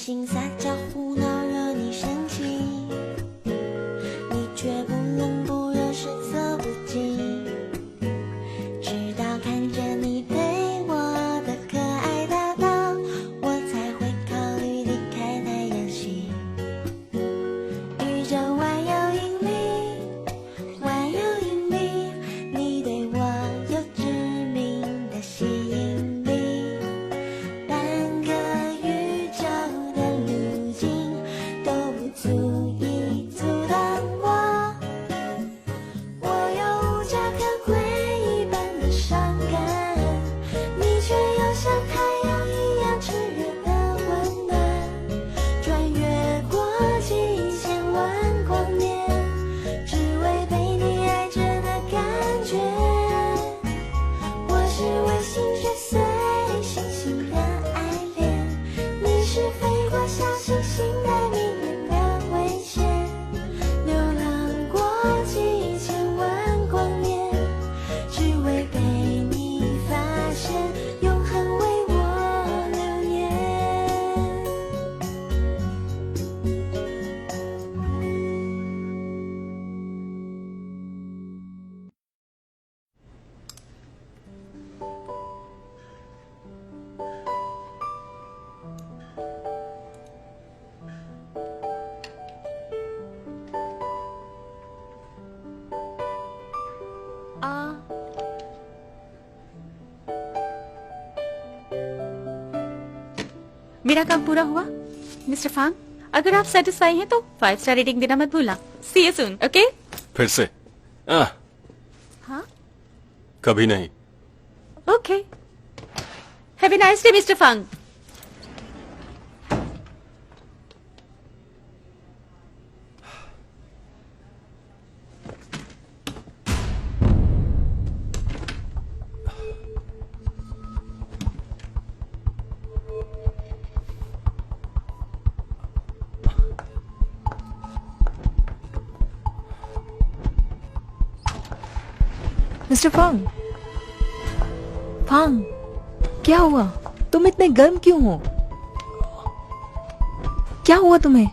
心撒娇胡闹惹你生气，你却不冷不热是色不禁，直到看着你对我的可爱大道，我才会考虑离开太阳系。宇宙万有引力，万有引力，你对我有致命的吸引力，半个宇宙的路径都不足以阻挡我。我有无家可归一般的伤感，你却又像太阳一样炽热的温暖，穿越过几千万光年，只为被你爱着的感觉。我是卫星追随星星的爱恋，你是飞过小行星的迷人的危险，流浪过几千万光年，只为被你发现，永恒为我流年。मेरा काम पूरा हुआ मिस्टर फांग। अगर आप सेटिस्फाई हैं तो 5 स्टार रेटिंग देना मत भूलना। See you soon, okay? फिर से हाँ, कभी नहीं। Okay. Have a nice day mister Fang. Mister Fang, Fang, क्या हुआ? तुम इतने गर्म क्यों हो? क्या हुआ तुम्हें?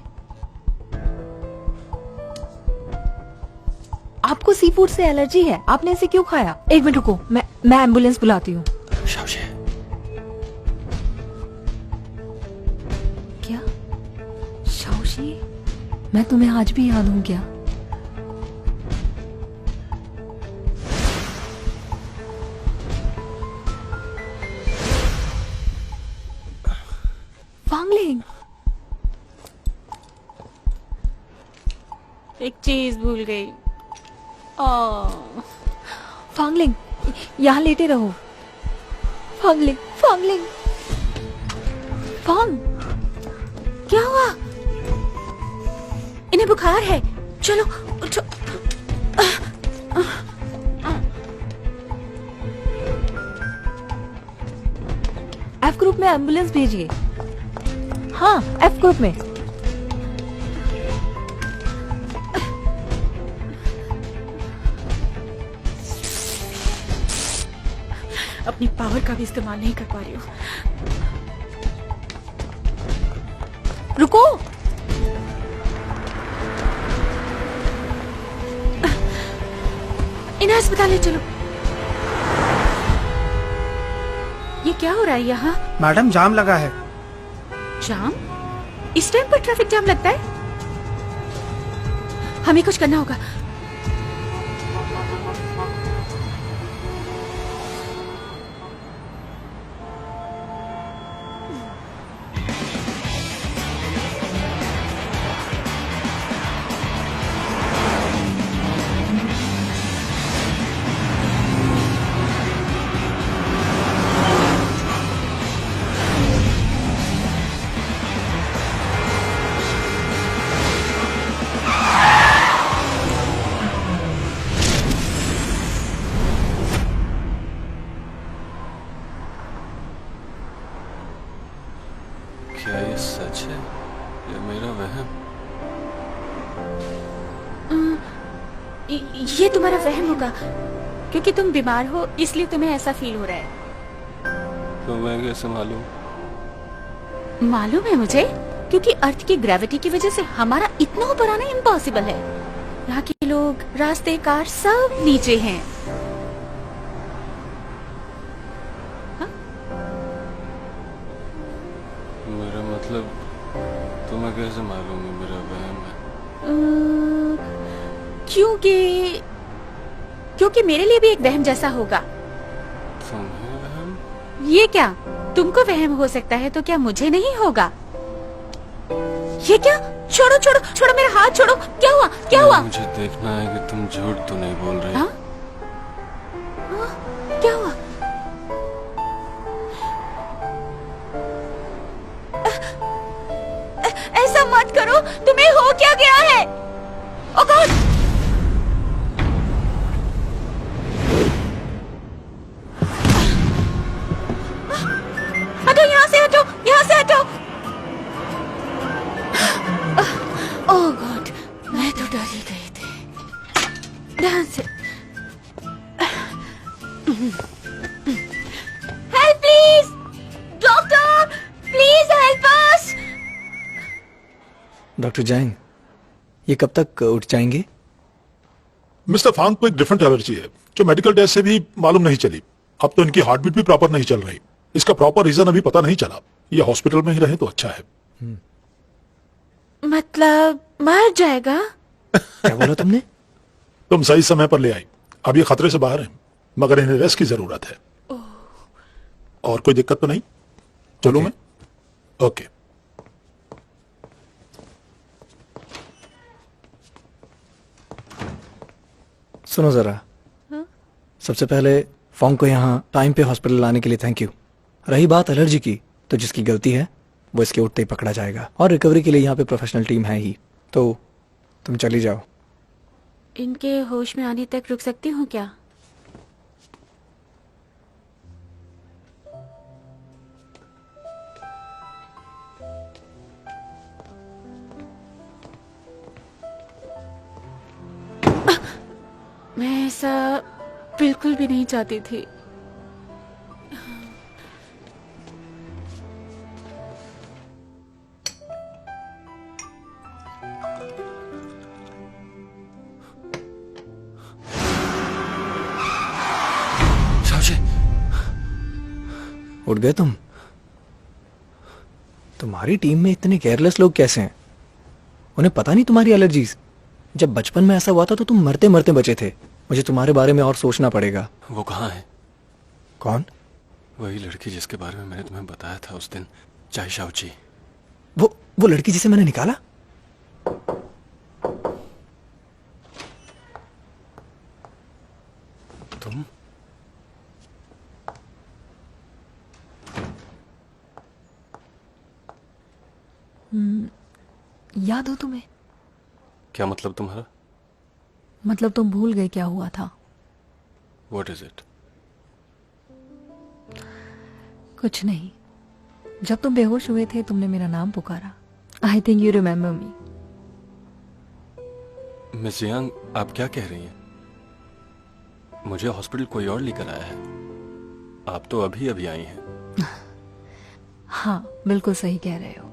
आपको सी फूड से एलर्जी है, आपने इसे क्यों खाया? एक मिनट रुको, मैं एम्बुलेंस बुलाती हूँ। शाओशी, क्या? शाओशी? मैं तुम्हें आज भी याद हूँ क्या? फांगलिंग, एक चीज भूल गई। फांगलिंग, यहाँ लेटे रहो। फांगलिंग, फांगलिंग, फांग, क्या हुआ? इन्हें बुखार है। चलो उठो। एफ ग्रुप में एम्बुलेंस भेजिए। हाँ, एफ ग्रुप में। अपनी पावर का भी इस्तेमाल नहीं कर पा रही हूँ। रुको, इन्हें अस्पताल ले चलो। ये क्या हो रहा है यहाँ? मैडम जाम लगा है। जाम? इस टाइम पर ट्रैफिक जाम लगता है? हमें कुछ करना होगा। क्या ये सच है या मेरा वहम? ये तुम्हारा वहम होगा, क्योंकि तुम बीमार हो इसलिए तुम्हें ऐसा फील हो रहा है। तो मैं कैसे मालूम? मालूम है मुझे, क्योंकि अर्थ की ग्रेविटी की वजह से हमारा इतना ऊपर आना इम्पॉसिबल है। यहाँ के लोग, रास्ते, कार सब नीचे हैं। मेरा मतलब तुम्हें कैसे मालूम है मेरा वहम है? क्योंकि मेरे लिए भी एक वहम जैसा होगा। तुम्हें वहम? ये क्या, तुमको वहम हो सकता है तो क्या मुझे नहीं होगा? ये क्या? छोड़ो छोड़ो छोड़ो, मेरा हाथ छोड़ो। क्या हुआ, क्या हुआ? मुझे देखना है कि तुम झूठ तो नहीं बोल रही। हाँ? हाँ? क्या हुआ? ऐसा मत करो, तुम्हें हो क्या गया है? ओ गॉड! हटो यहाँ से, हटो यहाँ से, हटो। ओह गॉड, मैं तो डर ही गई थी। ध्यान से। Help please, doctor please help us. Doctor Zhang, ये कब तक उठ जाएंगे? मिस्टर फांग को एक डिफरेंट एलर्जी है जो मेडिकल टेस्ट से भी मालूम नहीं चली। अब तो इनकी हार्ट बीट भी प्रॉपर नहीं चल रही। इसका प्रॉपर रीजन अभी पता नहीं चला। ये हॉस्पिटल में ही रहे तो अच्छा है। मतलब मर जाएगा? क्या बोला तुमने? तुम सही समय पर ले आई। अब ये खतरे से बाहर है, मगर इन्हें रेस्ट की जरूरत है। और कोई दिक्कत तो नहीं? चलूं मैं? ओके। सुनो जरा, सबसे पहले फोंग को यहाँ टाइम पे हॉस्पिटल लाने के लिए थैंक यू। रही बात एलर्जी की, तो जिसकी गलती है वो इसके उठते ही पकड़ा जाएगा, और रिकवरी के लिए यहाँ पे प्रोफेशनल टीम है ही। तो तुम चली जाओ। इनके होश में आने तक रुक सकती हूँ क्या? मैं ऐसा बिल्कुल भी नहीं चाहती थी। उठ गए तुम? तुम्हारी टीम में इतने केयरलेस लोग कैसे हैं? उन्हें पता नहीं तुम्हारी एलर्जीज? जब बचपन में ऐसा हुआ था तो तुम मरते मरते बचे थे। मुझे तुम्हारे बारे में और सोचना पड़ेगा। वो कहाँ है? कौन? वही लड़की जिसके बारे में मैंने तुम्हें बताया था उस दिन, चाय शाओची। वो लड़की जिसे मैंने निकाला? तुम? याद हो तुम्हें? क्या मतलब तुम्हारा? मतलब तुम भूल गए क्या हुआ था? What is it? कुछ नहीं। जब तुम बेहोश हुए थे तुमने मेरा नाम पुकारा। I think you remember me. Miss Yang, आप क्या कह रही हैं? मुझे हॉस्पिटल कोई और लेकर आया है। आप तो अभी अभी आई हैं। हाँ, बिल्कुल सही कह रहे हो।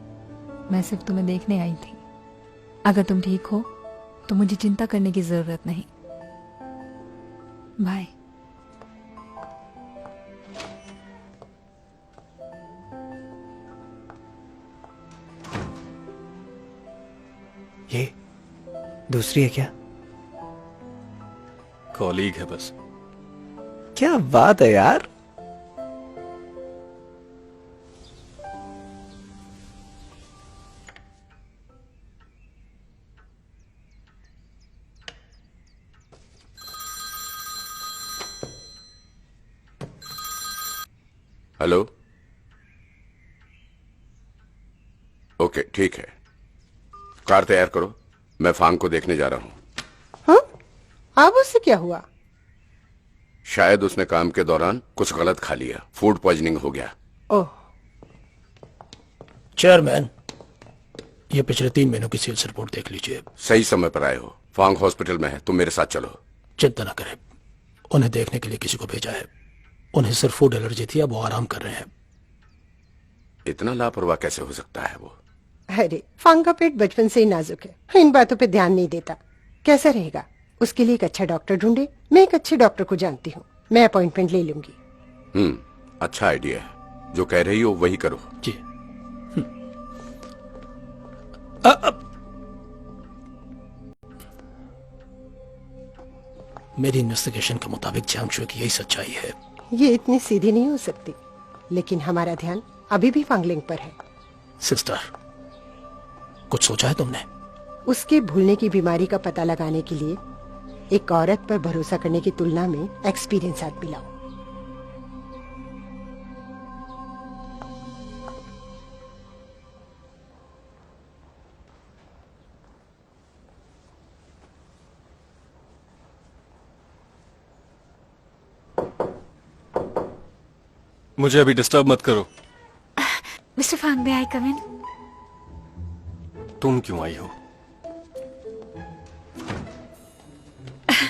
मैं सिर्फ तुम्हें देखने आई थी। अगर तुम ठीक हो तो मुझे चिंता करने की जरूरत नहीं। बाय। ये दूसरी है क्या? कॉलीग है बस। क्या बात है यार। हेलो। ओके, ठीक है। कार तैयार करो, मैं फांग को देखने जा रहा हूं। हाँ? अब उससे क्या हुआ? शायद उसने काम के दौरान कुछ गलत खा लिया, फूड पॉइजनिंग हो गया। ओह। चेयरमैन, ये पिछले 3 महीनों की सेल्स रिपोर्ट देख लीजिए। सही समय पर आए हो। फांग हॉस्पिटल में है, तुम मेरे साथ चलो। चिंता न करें, उन्हें देखने के लिए किसी को भेजा है। उन्हें सिर्फ फूड एलर्जी थी, अब वो आराम कर रहे हैं। इतना लापरवाह कैसे हो सकता है वो? अरे फांग का पेट बचपन से ही नाजुक है, इन बातों पे ध्यान नहीं देता। कैसा रहेगा? उसके लिए एक अच्छा डॉक्टर ढूंढे। मैं एक अच्छे डॉक्टर को जानती हूँ, मैं अपॉइंटमेंट ले लूंगी। अच्छा आइडिया है। जो कह रही हो वही करो। जी। मेरी इन्वेस्टिगेशन के मुताबिक जियांगशु की यही सच्चाई है। ये इतनी सीधी नहीं हो सकती, लेकिन हमारा ध्यान अभी भी फांगलिंग पर है। सिस्टर, कुछ सोचा है तुमने? उसके भूलने की बीमारी का पता लगाने के लिए एक औरत पर भरोसा करने की तुलना में एक्सपीरियंस आदमी लाओ। मुझे अभी डिस्टर्ब मत करो। मिस्टर फांग, मे आई कम इन? तुम क्यों आई हो?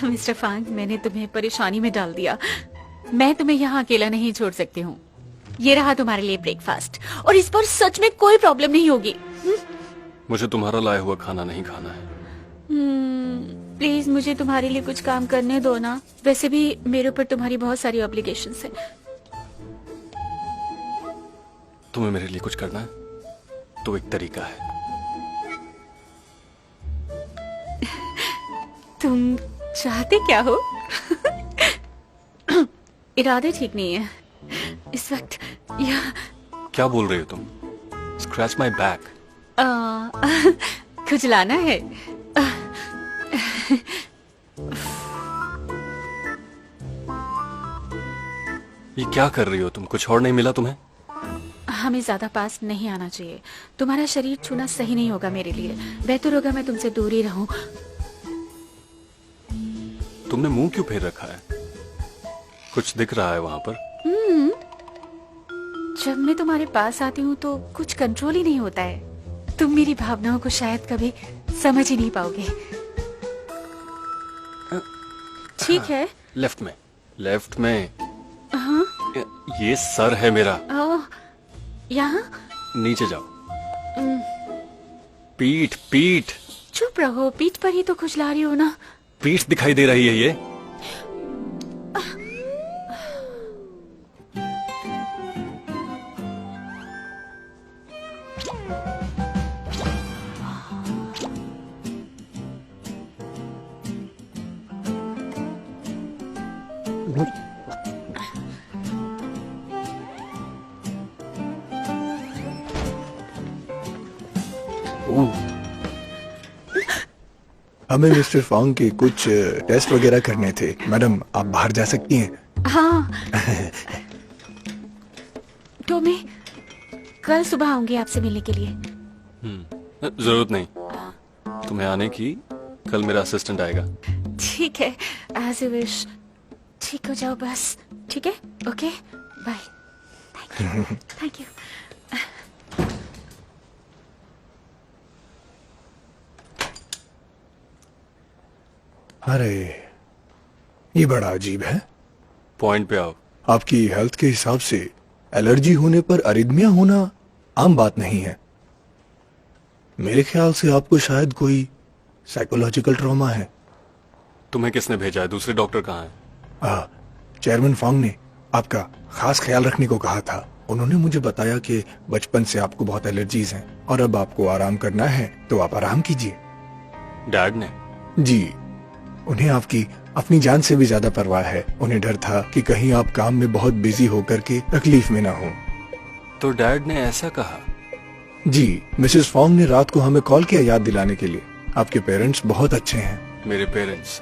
मिस्टर फांग, मैंने तुम्हें परेशानी में डाल दिया। मैं तुम्हें यहाँ अकेला नहीं छोड़ सकती हूँ। ये रहा तुम्हारे लिए ब्रेकफास्ट, और इस पर सच में कोई प्रॉब्लम नहीं होगी। मुझे तुम्हारा लाया हुआ खाना नहीं खाना है। प्लीज मुझे तुम्हारे लिए कुछ काम करने दो ना। वैसे भी मेरे ऊपर तुम्हारी बहुत सारी ऑब्लिगेशंस हैं। तुम्हें मेरे लिए कुछ करना है तो एक तरीका है। तुम चाहते क्या हो? इरादे ठीक नहीं है इस वक्त। क्या बोल रही हो तुम? Scratch my back. खुजलाना है। ये क्या कर रही हो तुम? कुछ और नहीं मिला तुम्हें? हमें ज्यादा पास नहीं आना चाहिए। तुम्हारा शरीर छूना सही नहीं होगा मेरे लिए। बेहतर होगा मैं तुमसे दूर ही रहूं। तुमने मुंह क्यों फेर रखा है? कुछ दिख रहा है वहां पर? जब मैं तुम्हारे पास आती हूँ तो कुछ कंट्रोल ही नहीं होता है। तुम मेरी भावनाओं को शायद कभी समझ ही नहीं पाओगे। ठीक है। लेफ्ट में, लेफ्ट में। ये सर है मेरा। यहाँ? नीचे जाओ। पीठ, पीठ। चुप रहो, पीठ पर ही तो खुजला रही हो ना। पीठ दिखाई दे रही है ये। हमें मिस्टर फांग के कुछ टेस्ट वगैरह करने थे। मैडम, आप बाहर जा सकती हैं। हाँ। तो मैं कल सुबह आऊंगी आपसे मिलने के लिए। जरूरत नहीं तुम्हें आने की। कल मेरा असिस्टेंट आएगा। ठीक है, एज यू विश। ठीक हो जाओ बस। ठीक है, okay, bye. Thank you, thank you. अरे, ये बड़ा अजीब है। पॉइंट पे आओ। आपकी हेल्थ के हिसाब से एलर्जी होने पर अरिदमिया होना आम बात नहीं है। मेरे ख्याल से आपको शायद कोई साइकोलॉजिकल ट्रॉमा है। तुम्हें किसने भेजा है? दूसरे डॉक्टर कहाँ हैं? चेयरमैन फांग ने आपका खास ख्याल रखने को कहा था। उन्होंने मुझे बताया कि बचपन से आपको बहुत एलर्जीज हैं और अब आपको आराम करना है तो आप आराम कीजिए। डैड ने? जी, उन्हें आपकी अपनी जान से भी ज्यादा परवाह है। उन्हें डर था कि कहीं आप काम में बहुत बिजी होकर के तकलीफ में ना हो। तो डैड ने ऐसा कहा? जी, मिसेस फॉन्ग ने रात को हमें कॉल किया याद दिलाने के लिए। आपके पेरेंट्स बहुत अच्छे हैं। मेरे पेरेंट्स?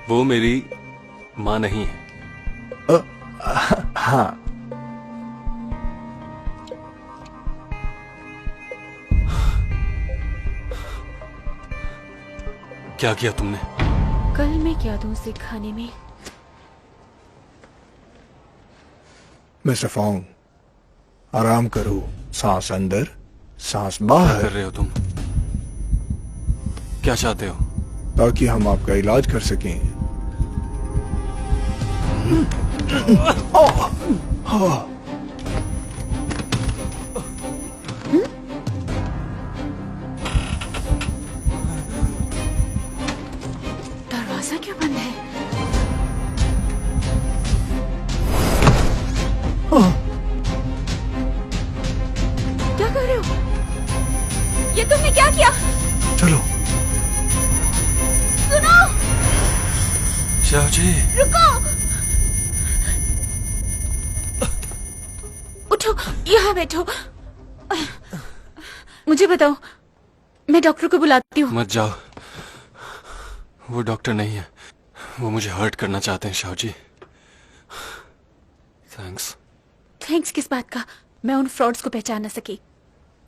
वो मेरी माँ नहीं है। हाँ। क्या किया तुमने? कल मैं क्या दूं उसे खाने में? मिस्टर फॉन्ग, आराम करो। सांस अंदर, सांस क्या बाहर। कर रहे हो तुम? क्या चाहते हो? ताकि हम आपका इलाज कर सकें। क्यों बंद है? क्या कर रहे हो? ये तुमने क्या किया? चलो सुनो, शाह जी, रुको, उठो, यहाँ बैठो। मुझे बताओ, मैं डॉक्टर को बुलाती हूँ। मत जाओ, वो डॉक्टर नहीं है, वो मुझे हर्ट करना चाहते हैं शाह जी। थैंक्स। थैंक्स किस बात का? मैं उन फ्रॉड्स को पहचान न सकी।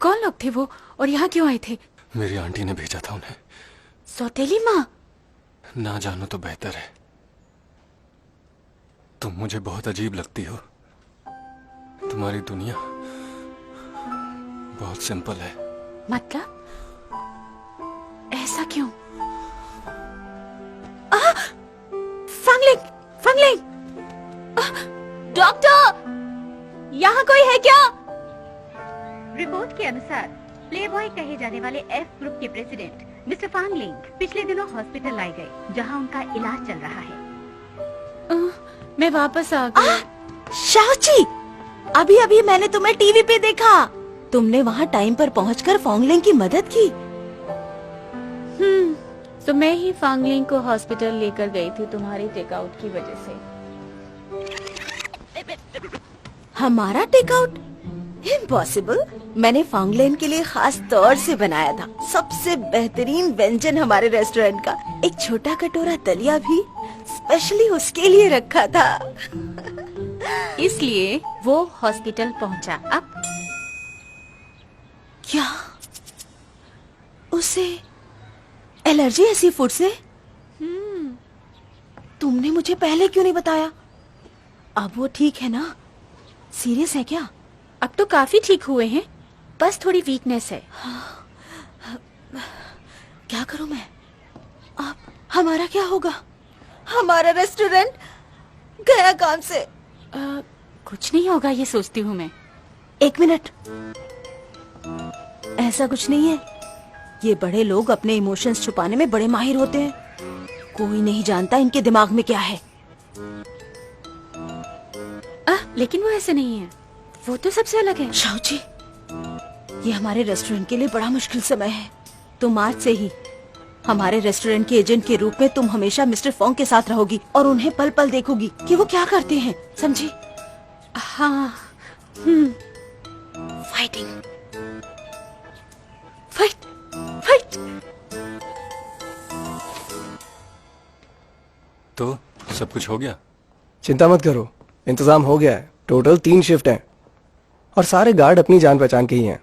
कौन लोग थे वो और यहाँ क्यों आए थे? मेरी आंटी ने भेजा था उन्हें। सौतेली माँ? ना जानो तो बेहतर है। तुम मुझे बहुत अजीब लगती हो। तुम्हारी दुनिया बहुत सिंपल है। मतलब ऐसा क्यों? फंगलिंग, फंगलिंग! डॉक्टर, यहाँ कोई है क्या? रिपोर्ट के अनुसार प्लेबॉय कहे जाने वाले एफ ग्रुप के प्रेसिडेंट मिस्टर फांगलिंग पिछले दिनों हॉस्पिटल लाए गए, जहां उनका इलाज चल रहा है। मैं वापस आ गई। शाह जी, अभी अभी मैंने तुम्हें टीवी पे देखा। तुमने वहाँ टाइम पर पहुंचकर फॉन्गलिंग की मदद की। तो मैं ही फांगलिंग को हॉस्पिटल लेकर गई थी तुम्हारी टेकआउट की वजह से। हमारा टेकआउट? इम्पॉसिबल। मैंने फॉन्गलिंग के लिए खास तौर से बनाया था, सबसे बेहतरीन व्यंजन हमारे रेस्टोरेंट का। एक छोटा कटोरा दलिया भी स्पेशली उसके लिए रखा था। इसलिए वो हॉस्पिटल पहुंचा। अब क्या उसे एलर्जी है सी फूड से? तुमने मुझे पहले क्यों नहीं बताया? अब वो ठीक है ना? सीरियस है क्या? अब तो काफी ठीक हुए हैं, बस थोड़ी वीकनेस है। क्या करूं मैं? अब हमारा क्या होगा? हमारा रेस्टोरेंट गया काम से। कुछ नहीं होगा, ये सोचती हूँ मैं। एक मिनट, ऐसा कुछ नहीं है। ये बड़े लोग अपने इमोशंस छुपाने में बड़े माहिर होते हैं। कोई नहीं जानता इनके दिमाग में क्या है। लेकिन वो ऐसे नहीं है, वो तो सबसे अलग है। शाह जी, ये हमारे रेस्टोरेंट के लिए बड़ा मुश्किल समय है। तुम आज से ही हमारे रेस्टोरेंट के एजेंट के रूप में तुम हमेशा मिस्टर फोंग के साथ रहोगी और उन्हें पल पल देखोगी कि वो क्या करते हैं, समझी? हाँ। Fighting, fight, fight. तो सब कुछ हो गया? चिंता मत करो, इंतजाम हो गया है। टोटल 3 शिफ्ट हैं और सारे गार्ड अपनी जान पहचान के ही हैं।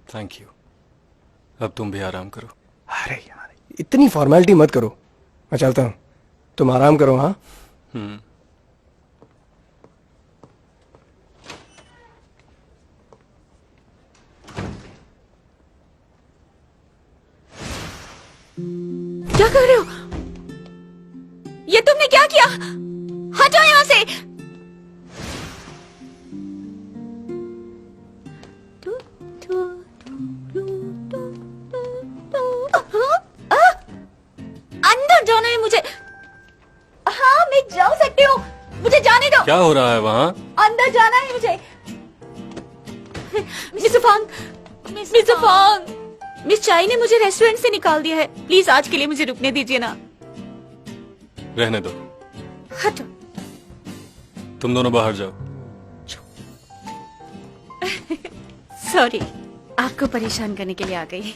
Thank you. अब तुम भी आराम करो। अरे यार, इतनी फॉर्मेलिटी मत करो, मैं चलता हूँ। तुम आराम करो। हाँ, क्या कर रहे हो? ये तुमने क्या किया? हटो यहाँ से। अंदर जाना है मुझे। हाँ, मैं जा सकती हूँ, मुझे जाने दो। क्या हो रहा है वहाँ? अंदर जाना है मुझे। मिस्टर फांग, मिस्टर फांग, मिस चाई ने मुझे रेस्टोरेंट से निकाल दिया है। प्लीज आज के लिए मुझे रुकने दीजिए ना। रहने दो, हटो। तुम दोनों बाहर जाओ। सॉरी, आपको परेशान करने के लिए आ गई।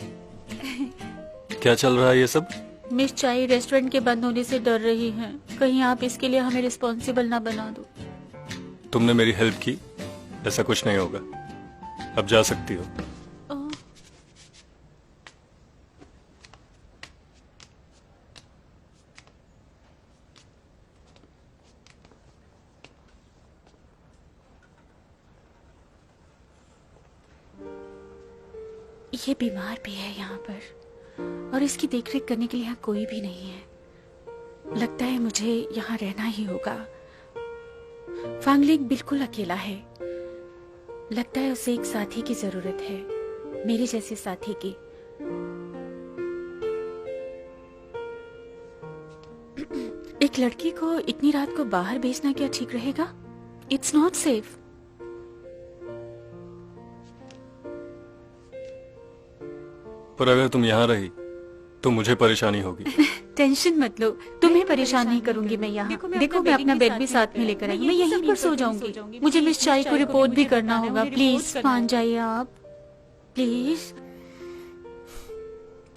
क्या चल रहा है ये सब? मिस चाई रेस्टोरेंट के बंद होने से डर रही हैं। कहीं आप इसके लिए हमें रिस्पॉन्सिबल ना बना दो। तुमने मेरी हेल्प की, ऐसा कुछ नहीं होगा। अब जा सकती हो। ये बीमार भी है यहाँ पर और इसकी देखरेख करने के लिए यहाँ कोई भी नहीं है। लगता है मुझे यहाँ रहना ही होगा। फांगलिंग बिल्कुल अकेला है। लगता है उसे एक साथी की जरूरत है, मेरे जैसे साथी की। एक लड़की को इतनी रात को बाहर भेजना क्या ठीक रहेगा? It's not safe. पर अगर तुम यहाँ रही तो मुझे परेशानी होगी। टेंशन मत लो, तुम्हें परेशान नहीं करूंगी मैं यहाँ। देखो मैं अपना बेड भी साथ में लेकर आई, मैं यहीं पर सो जाऊंगी। मुझे मिस चाई को रिपोर्ट भी करना होगा। प्लीज मान जाइए आप, प्लीज।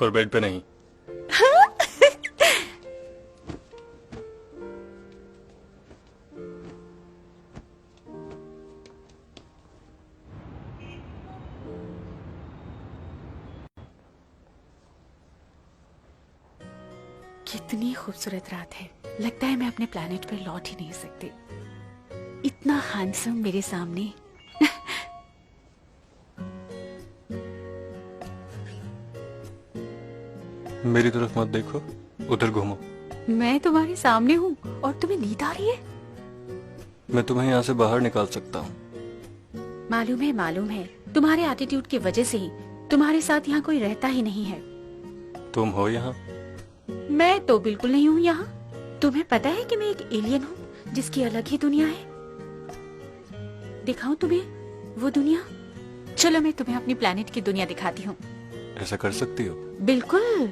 पर बेड पे नहीं। कितनी खूबसूरत रात है। लगता है मैं अपने प्लेनेट पर लौट ही नहीं सकती। इतना हैंडसम मेरे सामने। मेरी तरफ मत देखो, उधर घूमो। मैं तुम्हारे सामने हूँ और तुम्हें नींद आ रही है? मैं तुम्हें यहाँ से बाहर निकाल सकता हूँ। मालूम है। तुम्हारे एटीट्यूड की वजह से ही तुम्हारे साथ यहाँ कोई रहता ही नहीं है। तुम हो यहाँ? मैं तो बिल्कुल नहीं हूँ यहाँ। तुम्हें पता है कि मैं एक एलियन हूँ जिसकी अलग ही दुनिया है। दिखाऊं तुम्हें वो दुनिया? चलो मैं तुम्हें अपनी प्लेनेट की दुनिया दिखाती हूँ। ऐसा कर सकती हो? बिल्कुल,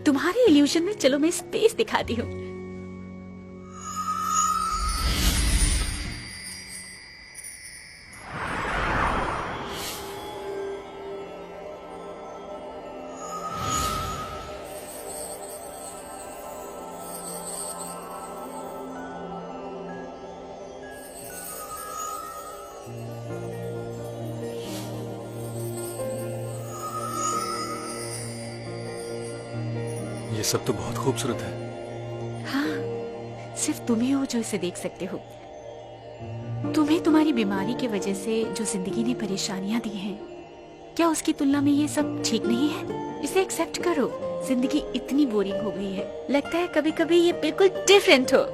तुम्हारे इल्यूशन में चलो मैं स्पेस दिखाती हूँ। ये सब तो बहुत खूबसूरत है। हाँ, सिर्फ तुम ही हो जो इसे देख सकते हो। तुम्हें तुम्हारी बीमारी की वजह से जो जिंदगी ने परेशानियां दी हैं, क्या उसकी तुलना में ये सब ठीक नहीं है? इसे एक्सेप्ट करो। जिंदगी इतनी बोरिंग हो गई है, लगता है कभी कभी ये बिल्कुल डिफरेंट हो।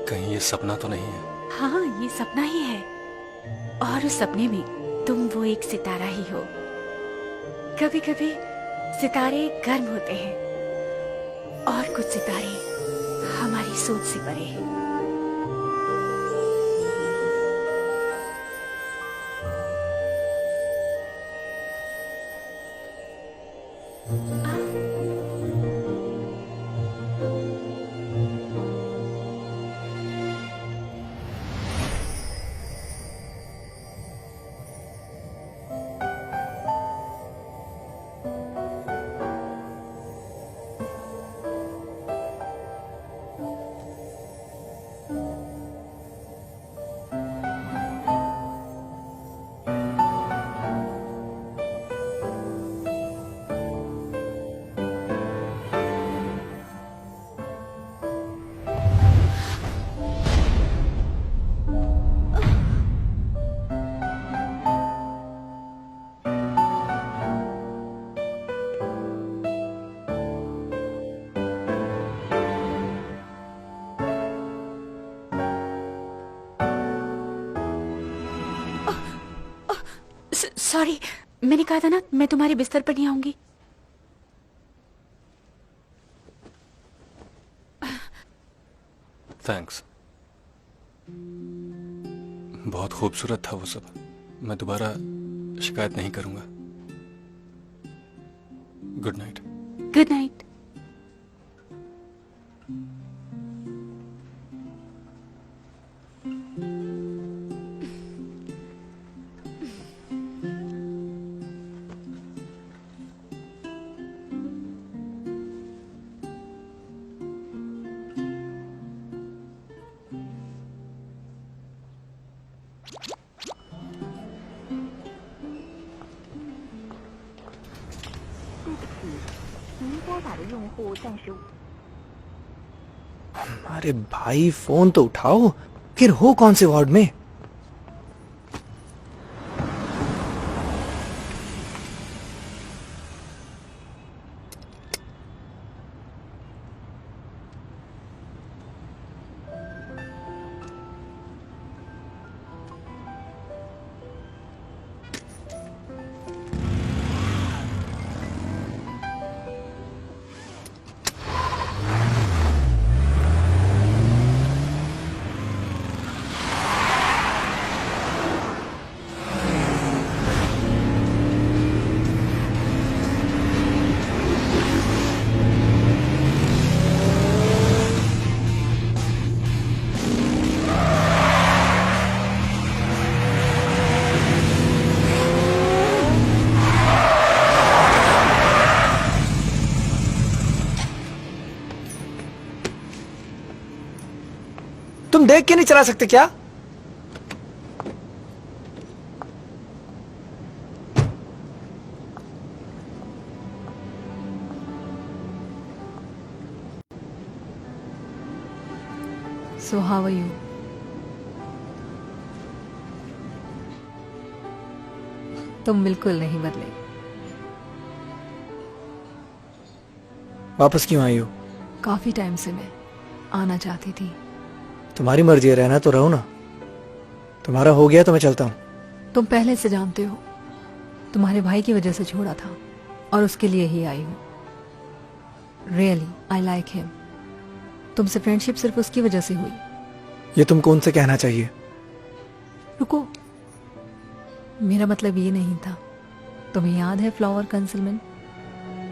कहीं ये सपना तो नहीं है? हाँ, ये सपना ही है। और उस सपने में तुम वो एक सितारा ही हो। कभी कभी सितारे गर्म होते हैं और कुछ सितारे हमारी सोच से परे हैं। सॉरी, मैंने कहा था ना मैं तुम्हारे बिस्तर पर नहीं आऊंगी। थैंक्स। बहुत खूबसूरत था वो सब। मैं दोबारा शिकायत नहीं करूंगा। Good night. Good night. अरे भाई फोन तो उठाओ। फिर हो कौन से वार्ड में? देख के नहीं चला सकते क्या? So how are you? तुम बिल्कुल नहीं बदले। वापस क्यों आई हो? काफी टाइम से मैं आना चाहती थी। तुम्हारी मर्जी है, रहना तो रहो ना। तुम्हारा हो गया तो मैं चलता हूँ। तुम पहले से जानते हो, तुम्हारे भाई की वजह से छोड़ा था और उसके लिए ही आई हूँ। Really I like him. तुमसे फ्रेंडशिप सिर्फ उसकी वजह से हुई। ये तुमको उनसे कहना चाहिए। रुको, मेरा मतलब ये नहीं था। तुम्हें याद है फ्लावर कंसलमेंट?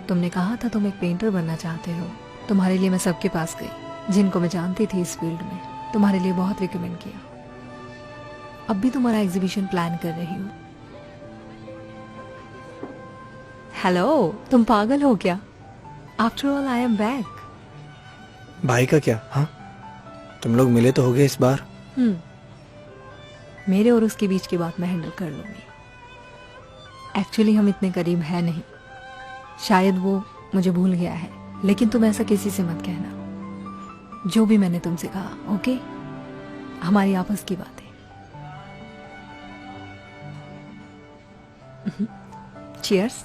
तुमने कहा था तुम एक पेंटर बनना चाहते हो। तुम्हारे लिए मैं सबके पास गई जिनको मैं जानती थी इस फील्ड में। तुम्हारे लिए बहुत रिकमेंड किया। अब भी तुम्हारा एग्जीबिशन प्लान कर रही हूँ। हेलो, तुम पागल हो क्या? After all I am back. भाई का क्या? हाँ, तुम लोग मिले तो हो गए इस बार। मेरे और उसके बीच की बात मैं हैंडल कर लूंगी। एक्चुअली हम इतने करीब है नहीं। शायद वो मुझे भूल गया है, लेकिन तुम ऐसा किसी से मत कहना। जो भी मैंने तुमसे कहा, ओके? हमारी आपस की बात है। चीयर्स।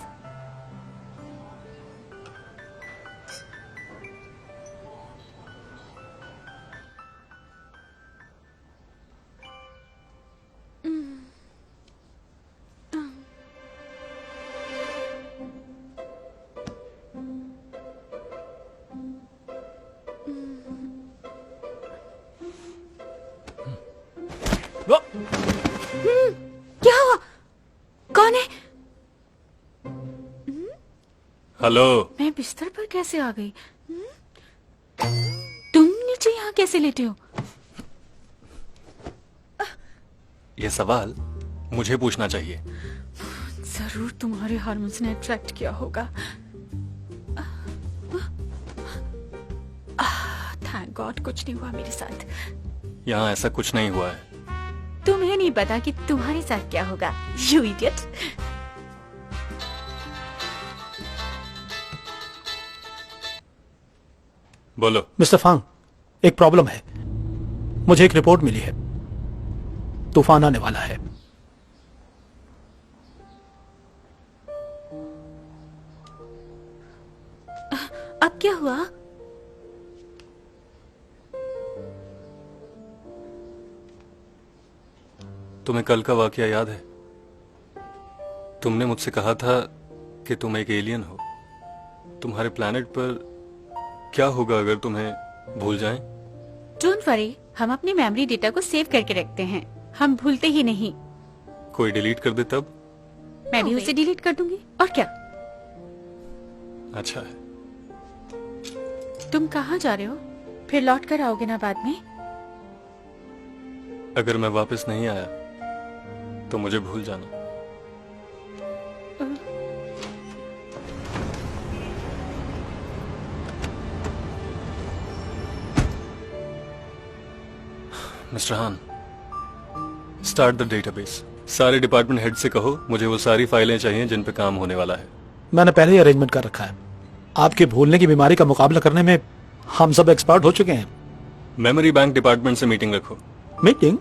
क्या हुआ? कौन है? हेलो। मैं बिस्तर पर कैसे आ गई? तुम नीचे यहाँ कैसे लेटे हो? ये सवाल मुझे पूछना चाहिए। जरूर तुम्हारे हार्मोन्स ने अट्रैक्ट किया होगा। थैंक गॉड कुछ नहीं हुआ मेरे साथ। यहाँ ऐसा कुछ नहीं हुआ है। तुम्हें नहीं पता कि तुम्हारे साथ क्या होगा, यू इडियट। बोलो। मिस्टर फांग, एक प्रॉब्लम है। मुझे एक रिपोर्ट मिली है, तूफान आने वाला है। अब क्या हुआ? तुम्हें कल का वाकया याद है? तुमने मुझसे कहा था कि तुम एक एलियन हो। तुम्हारे प्लैनेट पर क्या होगा अगर तुम्हें भूल जाएं? डोंट वरी, हम अपनी मेमोरी डेटा को सेव करके रखते हैं। हम भूलते ही नहीं। कोई डिलीट कर दे तब? मैं भी उसे डिलीट कर दूंगी। और क्या? अच्छा है। तुम कहाँ जा रहे हो? फिर लौट कर आओगे ना बाद में? अगर मैं वापस नहीं आया तो मुझे भूल जाना। मिस्टर हान, स्टार्ट द डेटाबेस। सारे डिपार्टमेंट हेड से कहो मुझे वो सारी फाइलें चाहिए जिन पे काम होने वाला है। मैंने पहले ही अरेंजमेंट कर रखा है। आपके भूलने की बीमारी का मुकाबला करने में हम सब एक्सपर्ट हो चुके हैं। मेमोरी बैंक डिपार्टमेंट से मीटिंग रखो। मीटिंग?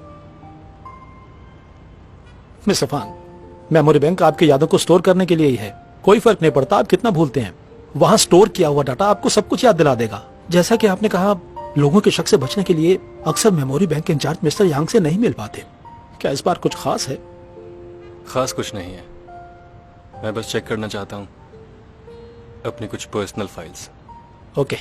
मिस्टर फांग, मेमोरी बैंक आपकी यादों को स्टोर करने के लिए ही है। कोई फर्क नहीं पड़ता आप कितना भूलते हैं। वहां स्टोर किया हुआ डाटा आपको सब कुछ याद दिला देगा। जैसा कि आपने कहा, लोगों के शक से बचने के लिए अक्सर मेमोरी बैंक के इंचार्ज मिस्टर यांग से नहीं मिल पाते। क्या इस बार कुछ खास है? खास कुछ नहीं है, मैं बस चेक करना चाहता हूँ अपनी कुछ personal files. Okay.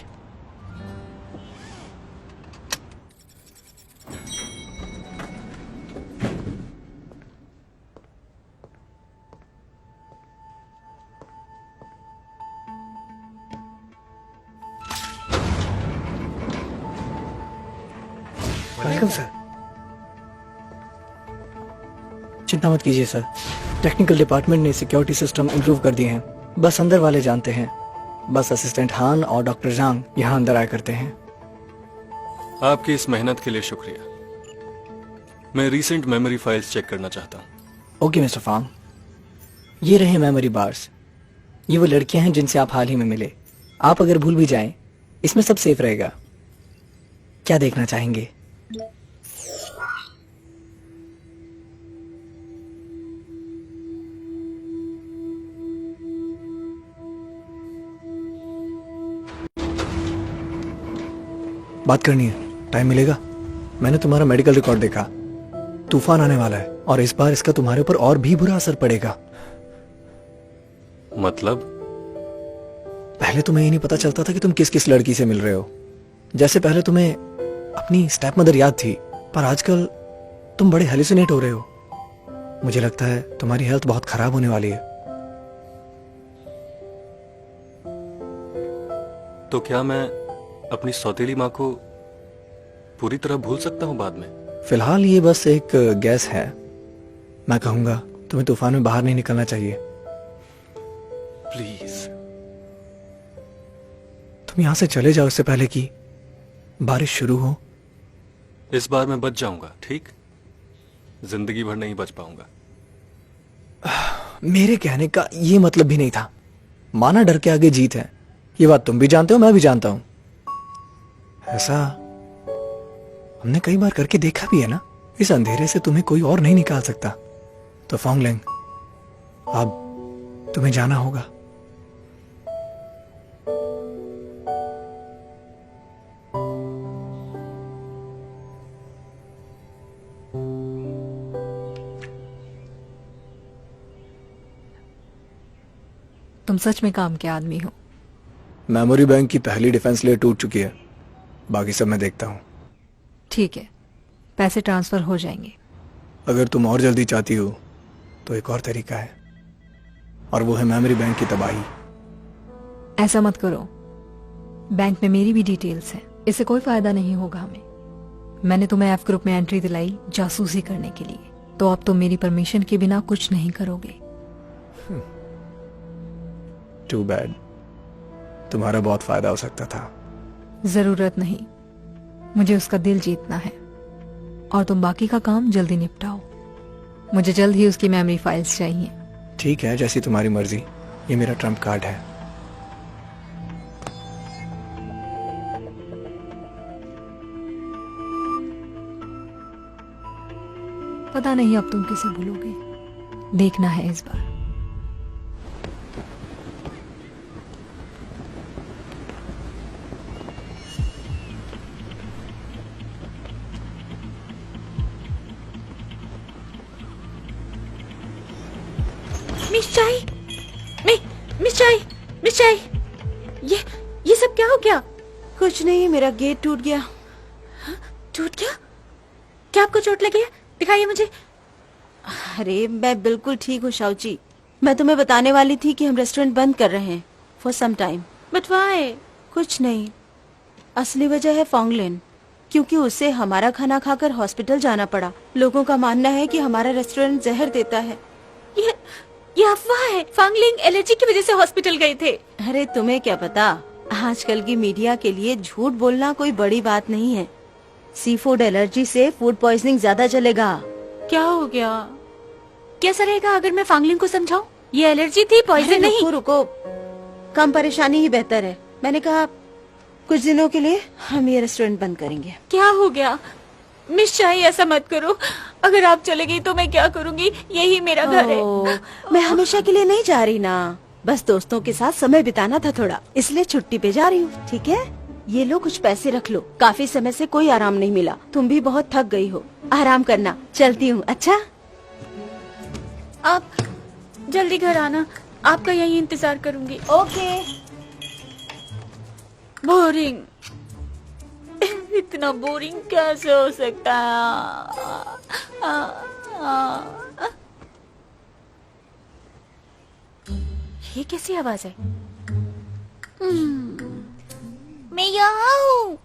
Welcome sir. चिंता मत कीजिए सर, टेक्निकल डिपार्टमेंट ने सिक्योरिटी सिस्टम इंप्रूव कर दिए हैं। बस अंदर वाले जानते हैं। बस असिस्टेंट हान और डॉक्टर जांग यहाँ अंदर आया करते हैं। आपकी इस मेहनत के लिए शुक्रिया। मैं रीसेंट मेमोरी फाइल्स चेक करना चाहता हूँ। ओके मिस्टर फांग, ये रहे मेमोरी बार्स। ये वो लड़कियां हैं जिनसे आप हाल ही में मिले। आप अगर भूल भी जाएं, इसमें सब सेफ रहेगा। क्या देखना चाहेंगे? बात करनी है, टाइम मिलेगा? मैंने तुम्हारा मेडिकल रिकॉर्ड देखा। तूफान आने वाला है और इस बार इसका तुम्हारे ऊपर और भी बुरा असर पड़ेगा। मतलब? पहले तुम्हें ये नहीं पता चलता था कि तुम किस किस लड़की से मिल रहे हो। जैसे पहले तुम्हें अपनी स्टेप मदर याद थी, पर आजकल तुम बड़े हेलुसिनेट हो रहे हो। मुझे लगता है तुम्हारी हेल्थ बहुत खराब होने वाली है। तो क्या मैं अपनी सौतेली माँ को पूरी तरह भूल सकता हूँ बाद में? फिलहाल ये बस एक गैस है। मैं कहूंगा तुम्हें तूफान में बाहर नहीं निकलना चाहिए। प्लीज। तुम यहां से चले जाओ इससे पहले कि बारिश शुरू हो। इस बार मैं बच जाऊंगा, ठीक? जिंदगी भर नहीं बच पाऊंगा। मेरे कहने का ये मतलब भी नहीं था। माना डर के आगे जीत है, ये बात तुम भी जानते हो, मैं भी जानता हूं। ऐसा हमने कई बार करके देखा भी है ना। इस अंधेरे से तुम्हें कोई और नहीं निकाल सकता। तो फॉन्गलिंग, अब तुम्हें जाना होगा। तुम सच में काम के आदमी हो। मेमोरी बैंक की पहली डिफेंस लेयर टूट चुकी है, बाकी सब मैं देखता हूं। ठीक है, पैसे ट्रांसफर हो जाएंगे। अगर तुम और जल्दी चाहती हो तो एक और तरीका है, और वो है मेमोरी बैंक की तबाही। ऐसा मत करो, बैंक में मेरी भी डिटेल्स है, इससे कोई फायदा नहीं होगा हमें। मैंने तुम्हें एफ ग्रुप में एंट्री दिलाई जासूसी करने के लिए, तो अब तुम मेरी परमिशन के बिना कुछ नहीं करोगे। टू बैड, तुम्हारा बहुत फायदा हो सकता था। जरूरत नहीं, मुझे उसका दिल जीतना है, और तुम बाकी का काम जल्दी निपटाओ। मुझे जल्द ही उसकी मेमोरी फाइल्स चाहिए। ठीक है, जैसी तुम्हारी मर्जी। ये मेरा ट्रम्प कार्ड है। पता नहीं अब तुम किसे भूलोगे, देखना है इस बार। मिस चाई, ये सब क्या हो गया? कुछ नहीं, मेरा गेट टूट गया। टूट गया? क्या आपको चोट लगी है? दिखाइए मुझे। अरे मैं बिल्कुल ठीक हूँ शाउची। मैं तुम्हें बताने वाली थी कि हम रेस्टोरेंट बंद कर रहे हैं for some time. But why? कुछ नहीं, असली वजह है फॉन्गलिन, क्योंकि उसे हमारा खाना खाकर हॉस्पिटल जाना पड़ा। लोगों का मानना है कि हमारा रेस्टोरेंट जहर देता है। ये अफवाह है। फॉन्गलिंग एलर्जी की वजह से हॉस्पिटल गए थे। अरे तुम्हें क्या पता, आजकल की मीडिया के लिए झूठ बोलना कोई बड़ी बात नहीं है। सी फूड एलर्जी से फूड पॉइजनिंग ज्यादा चलेगा। क्या हो गया? कैसा रहेगा अगर मैं फॉन्गलिंग को समझाऊं? ये एलर्जी थी, पॉइजन नहीं। रुको, कम परेशानी ही बेहतर है। मैंने कहा कुछ दिनों के लिए हम ये रेस्टोरेंट बंद करेंगे। क्या हो गया? मिस चाई, ऐसा मत करो। अगर आप चले गई तो मैं क्या करूंगी? यही मेरा घर है। मैं हमेशा के लिए नहीं जा रही ना, बस दोस्तों के साथ समय बिताना था थोड़ा, इसलिए छुट्टी पे जा रही हूँ। ठीक है, ये लो कुछ पैसे रख लो। काफी समय से कोई आराम नहीं मिला, तुम भी बहुत थक गई हो। आराम करना, चलती हूँ। अच्छा, आप जल्दी घर आना, आपका यही इंतजार करूंगी। ओके। बोरिंग, इतना बोरिंग कैसे हो सकता है? ये कैसी आवाज है? मैं यहाँ हूँ,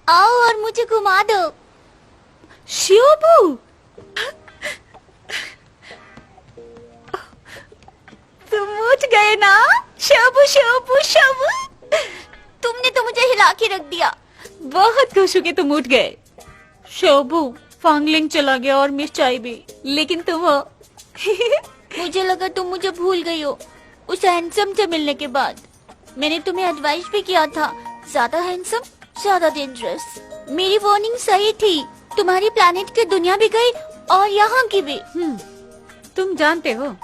आओ और मुझे घुमा दो। शियोबू, तुम उठ गए ना? शियोबू शियोबू शियोबू, तुमने तो मुझे हिला के रख दिया। बहुत खुश हूँ कि तुम उठ गए। शोभू, फांगलिंग चला गया और मिस चाय भी, लेकिन तुम हो। मुझे लगा तुम मुझे भूल गई हो उस हैंडसम से मिलने के बाद। मैंने तुम्हें एडवाइस भी किया था, ज्यादा हैंडसम ज्यादा डेंजरस। मेरी वार्निंग सही थी, तुम्हारी प्लेनेट की दुनिया भी गई और यहाँ की भी। तुम जानते हो।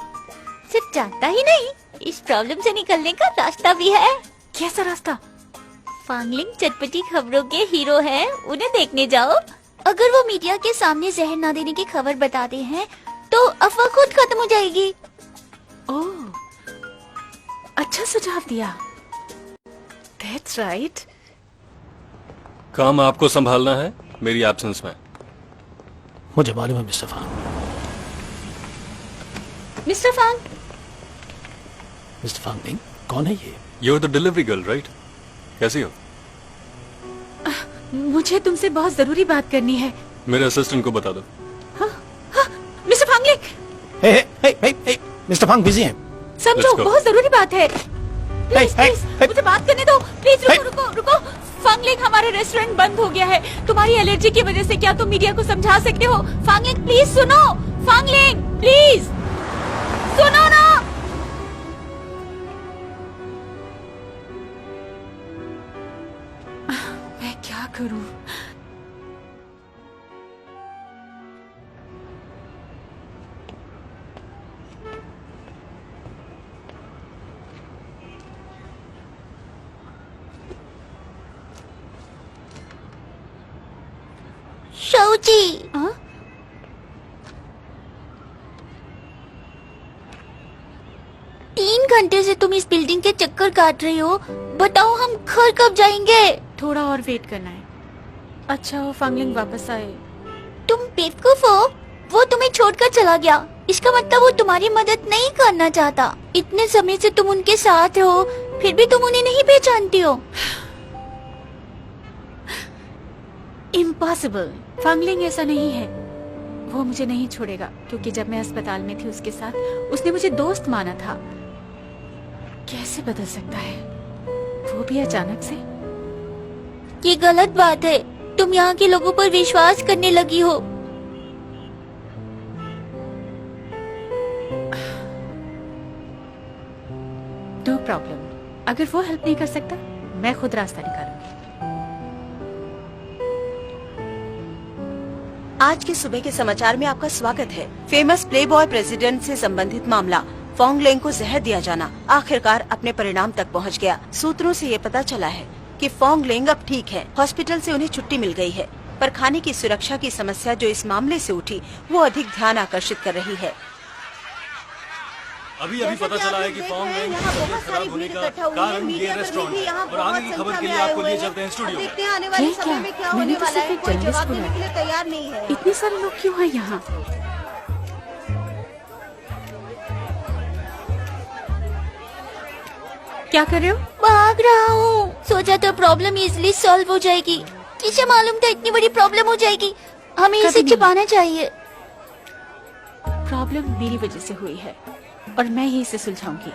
सिर्फ जानता ही नहीं, इस प्रॉब्लम से निकलने का रास्ता भी है। कैसा रास्ता? फांगलिंग चटपटी खबरों के हीरो हैं, उन्हें देखने जाओ। अगर वो मीडिया के सामने जहर ना देने की खबर बताते हैं तो अफवाह खुद खत्म हो जाएगी। ओह, अच्छा सुझाव दिया। That's right. काम आपको संभालना है मेरी एब्सेंस में। मुझे मालूम है mister Fang. Mister Fang, mister फांगलिंग कौन है ये? You're the delivery girl, right? कैसी हो? मुझे तुमसे बहुत जरूरी बात करनी है। मेरे असिस्टेंट को बता दो। मिस्टर फांगलिंग, हे हे हे हे मिस्टर फांग बिजी हैं। समझो, Let's go. बहुत जरूरी बात है। प्लीज प्लीज मुझे बात करने दो। प्लीज रुको रुको रुको। फांगलिंग, हमारा रेस्टोरेंट बंद हो गया है तुम्हारी एलर्जी की वजह से। क्या तुम मीडिया को समझा सकते हो? फांगलिंग प्लीज सुनो। फांगलिंग प्लीज सुनो ना। मैं क्या करूं? शौची, हाँ? तीन घंटे से तुम इस बिल्डिंग के चक्कर काट रही हो, बताओ हम घर कब जाएंगे? थोड़ा और वेट करना है। अच्छा वो फांगलिंग वापस आए। तुम बेवकूफ हो, वो तुम्हें छोड़कर चला गया। इसका मतलब वो तुम्हारी मदद नहीं करना चाहता। इतने समय से तुम उनके साथ हो, फिर भी तुम उन्हें नहीं पहचानती हो। इम्पॉसिबल। फांगलिंग ऐसा नहीं है, वो मुझे नहीं छोड़ेगा, क्योंकि जब मैं अस्पताल में थी उसके साथ उसने मुझे दोस्त माना था। कैसे बदल सकता है, वो भी अचानक से? ये गलत बात है, तुम यहाँ के लोगों पर विश्वास करने लगी हो। नो प्रॉब्लम, अगर वो हेल्प नहीं कर सकता मैं खुद रास्ता निकालूंगी। आज के सुबह के समाचार में आपका स्वागत है। फेमस प्लेबॉय प्रेसिडेंट से संबंधित मामला फांगलिंग को जहर दिया जाना आखिरकार अपने परिणाम तक पहुंच गया। सूत्रों से ये पता चला है कि फांगलिंग अब ठीक है, हॉस्पिटल से उन्हें छुट्टी मिल गई है, पर खाने की सुरक्षा की समस्या जो इस मामले से उठी वो अधिक ध्यान आकर्षित कर रही है। अभी पता चला है कि फांगलिंग की तबीयत खराब होने का कारण ये रेस्टोरेंट है। और आगे की खबर के लिए आपको ले चलते हैं स्टूडियो में। आने वाले समय में क्या होने वाला है, कोई जवाब देने के लिए तैयार नहीं है। इतने सारे लोग क्यों हैं यहाँ? क्या कर रहे हो? भाग रहा हूँ, सोचा था प्रॉब्लम इजीली सॉल्व हो जाएगी। किसे मालूम था इतनी बड़ी प्रॉब्लम हो जाएगी। हमें इसे छिपाना चाहिए। प्रॉब्लम मेरी वजह से हुई है और मैं ही इसे सुलझाऊंगी।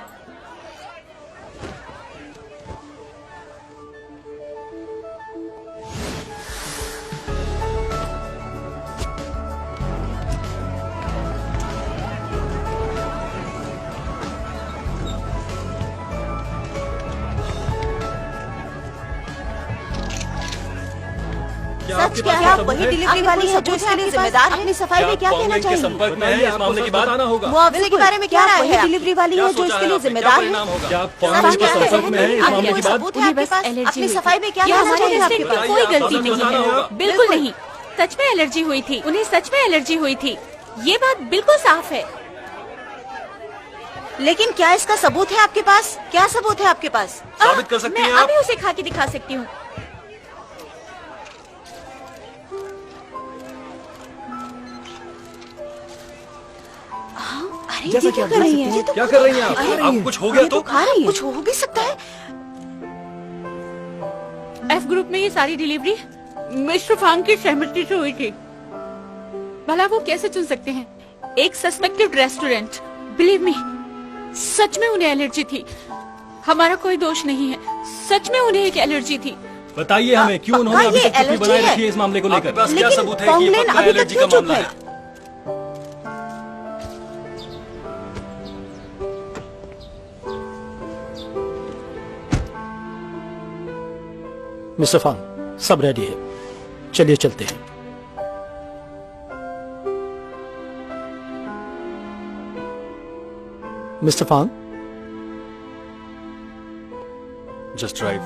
सच क्या है? आप वही डिलीवरी वाली है जो इसके लिए जिम्मेदार है? अपनी सफाई में क्या कहना चाहिए? संपर्क में है, इस मामले की बात आना होगा। मुआवजे के बारे में क्या राय है? डिलीवरी वाली है जो इसके लिए जिम्मेदार है? क्या आप फांगलिंग के संपर्क में है, इस मामले की बात? मुझे बस एलर्जी अपनी हुई सफाई थी। में क्या ये कहना हमारे चाहिए आपके रेस्टोरेंट पास? की कोई गलती नहीं बताना होगा। है, बिल्कुल नहीं। सच में एलर्जी हुई थी, उन्हें सच में एलर्जी हुई थी, ये बात बिल्कुल साफ है। लेकिन क्या इसका सबूत है आपके पास? क्या सबूत है आपके पास? साबित कर सकती मैं हैं आप? अभी उसे खा के दिखा सकती हूँ। अरे ये क्या कर रही है? क्या कर रही हैं आप? आप कुछ हो गया तो? खा रही है। कुछ हो भी सकता है। एफ ग्रुप में ये सारी डिलीवरी मिस्टर फांग की सहमति से हुई थी। भला वो कैसे चुन सकते हैं? एक सस्पेक्टेड रेस्टोरेंट। बिलीव मी, सच में उन्हें एलर्जी थी। हमारा कोई दोष नहीं है, सच में उन्हें एक एलर्जी थी। बताइए हमें क्यों उन्होंने अभी ये तक चुप्पी एलर्जी बनाए है। रखी है इस मामले को लेकर? आपके पास क्या लेकिन सबूत है कि ये फॉन्गलेन पक्का अभी तक एलर्जी क्यों का चुप मामला है? है? मिस्टर फांग, सब रेडी है, चलिए चलते हैं। Mister Fang, just drive.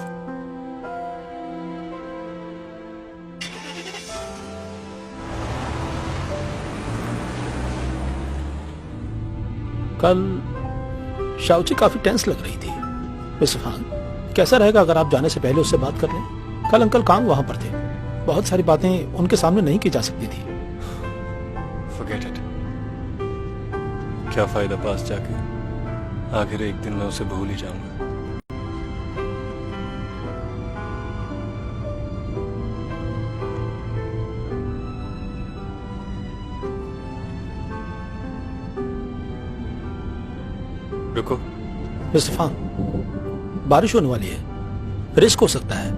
कल शाउची काफी टेंस लग रही थी। मिस्टर फांग, कैसा रहेगा अगर आप जाने से पहले उससे बात कर लें? कल अंकल कांग वहां पर थे, बहुत सारी बातें उनके सामने नहीं की जा सकती थी। Forget it. क्या फायदा पास जाके, आखिर एक दिन मैं उसे भूल ही जाऊंगा। रुको। मिस्टर फांग, बारिश होने वाली है, रिस्क हो सकता है।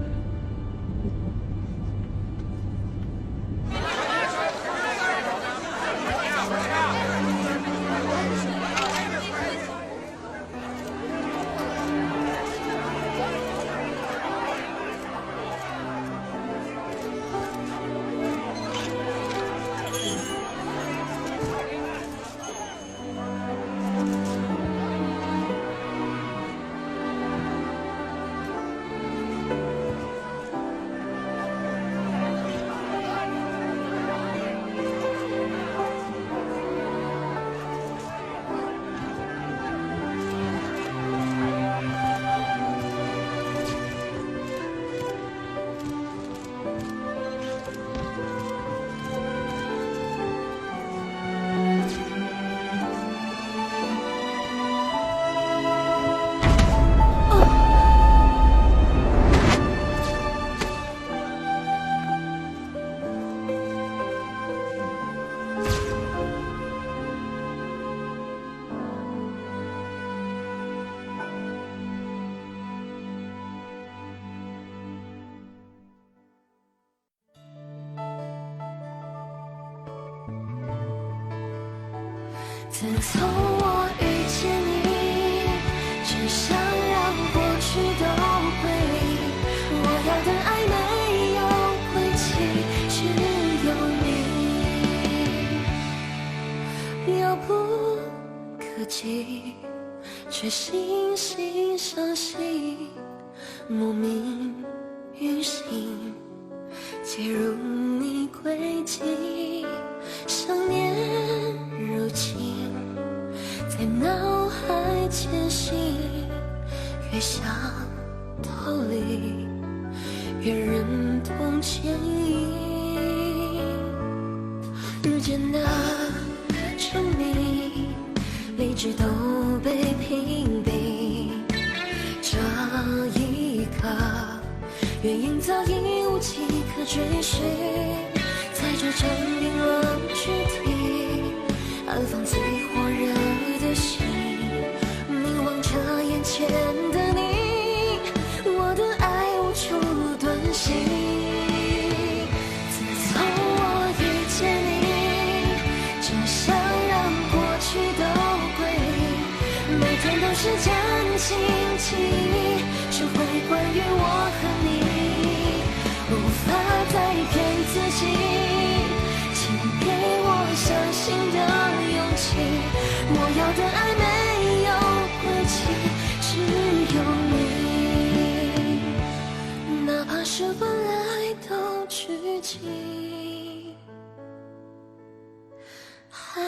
自从我遇见你，只想让过去都归零。我要的爱没有归期，只有你。遥不可及，却惺惺相惜，莫名于心，介入你轨迹，想念如今在脑海前行，越想逃离，越忍痛牵引。日渐那沉迷，理智都被屏蔽，这一刻原因早已无迹可追寻，在这场冰冷躯体安放最火热的心，凝望着眼前的你，我的爱无处遁形。自从我遇见你，只想让过去都归零，每天都是将近记忆，只会关于我和你，无法再骗自己，请给我相信的勇气。我要的爱没有归期，只有你，哪怕是本来都聚集，还